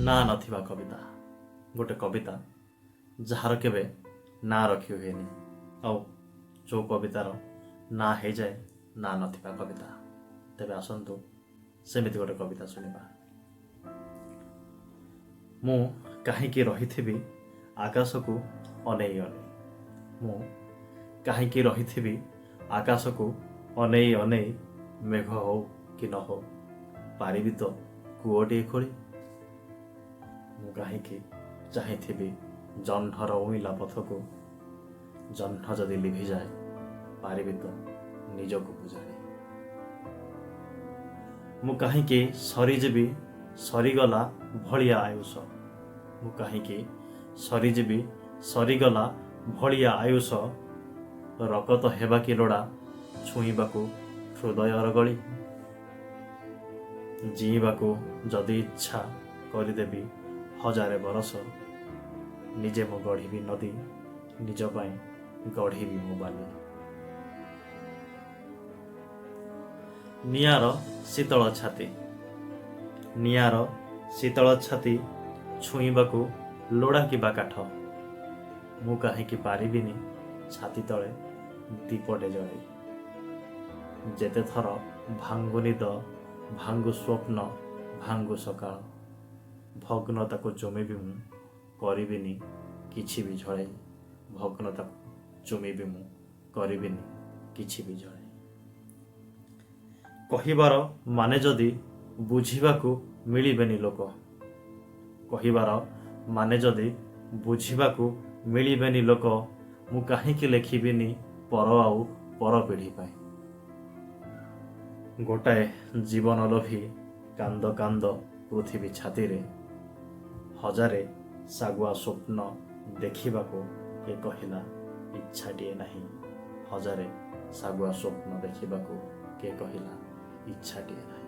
ନା ନଥିବା କବିତା। ଗୋଟେ କବିତା ଯାହାର କେବେ ନା ରଖି ହୁଏନି, ଆଉ ଯେଉଁ କବିତାର ନା ହେଇଯାଏ ନା ନଥିବା କବିତା। ତେବେ ଆସନ୍ତୁ ସେମିତି ଗୋଟେ କବିତା ଶୁଣିବା। ମୁଁ କାହିଁକି ରହିଥିବି ଆକାଶକୁ ଅନେଇ ଅନେଇ। ମୁଁ କାହିଁକି ରହିଥିବି ଆକାଶକୁ ଅନେଇ ଅନେଇ। ମେଘ ହଉ କି ନ ହଉ ପାରିବି ତ କୂଅଟିଏ ଖୋଳି। ମୁଁ କାହିଁକି ଚାହିଁଥିବି ଜହ୍ନର ଉଇଁଲା ପଥକୁ। ଜହ୍ନ ଯଦି ଲିଭିଯାଏ ପାରିବି ତ ନିଜକୁ ବୁଝାଇ। ମୁଁ କାହିଁକି ସରିଯିବି ସରିଗଲା ଭଳିଆ ଆୟୁଷ। ମୁଁ କାହିଁକି ସରିଯିବି ସରିଗଲା ଭଳିଆ ଆୟୁଷ। ରକତ ହେବା କି ଲୋଡ଼ା ଛୁଇଁବାକୁ ହୃଦୟର ଗଳି। ଜୀଇବାକୁ ଯଦି ଇଚ୍ଛା କରିଦେବି ହଜାରେ ବରଷ। ନିଜେ ମୁଁ ଗଢ଼ିବି ନଦୀ, ନିଜ ପାଇଁ ଗଢ଼ିବି ମୁଁ ବାଲି। ନିଆଁର ଶୀତଳ ଛାତି, ନିଆଁର ଶୀତଳ ଛାତି ଛୁଇଁବାକୁ ଲୋଡ଼ା କିବା କାଠ। ମୁଁ କାହିଁକି ପାରିବିନି ଛାତି ତଳେ ଦୀପଟେ ଜଳେଇ। ଯେତେ ଥର ଭାଙ୍ଗୁ ନିଦ, ଭାଙ୍ଗୁ ସ୍ୱପ୍ନ, ଭାଙ୍ଗୁ ସକାଳ। ଭଗ୍ନତାକୁ ଚୁମିବି ମୁଁ, କରିବିନି କିଛି ବି ଝଳେଇ। ଭଗ୍ନତାକୁ ଚୁମିବି ମୁଁ, କରିବିନି କିଛି ବି ଝଳେଇ। କହିବାର ମାନେ ଯଦି ବୁଝିବାକୁ ମିଳିବେନି ଲୋକ। କହିବାର ମାନେ ଯଦି ବୁଝିବାକୁ ମିଳିବେନି ଲୋକ। ମୁଁ କାହିଁକି ଲେଖିବିନି ପର ଆଉ ପର ପିଢ଼ି ପାଇଁ। ଗୋଟାଏ ଜୀବନ ଲୋଭୀ କାନ୍ଦ କାନ୍ଦ ପୃଥିବୀ ଛାତିରେ। ହଜାରେ ଶାଗୁଆ ସ୍ୱପ୍ନ ଦେଖିବାକୁ କିଏ କହିଲା ଇଚ୍ଛାଟିଏ ନାହିଁ। ହଜାରେ ଶାଗୁଆ ସ୍ୱପ୍ନ ଦେଖିବାକୁ କିଏ କହିଲା ଇଚ୍ଛାଟିଏ ନାହିଁ।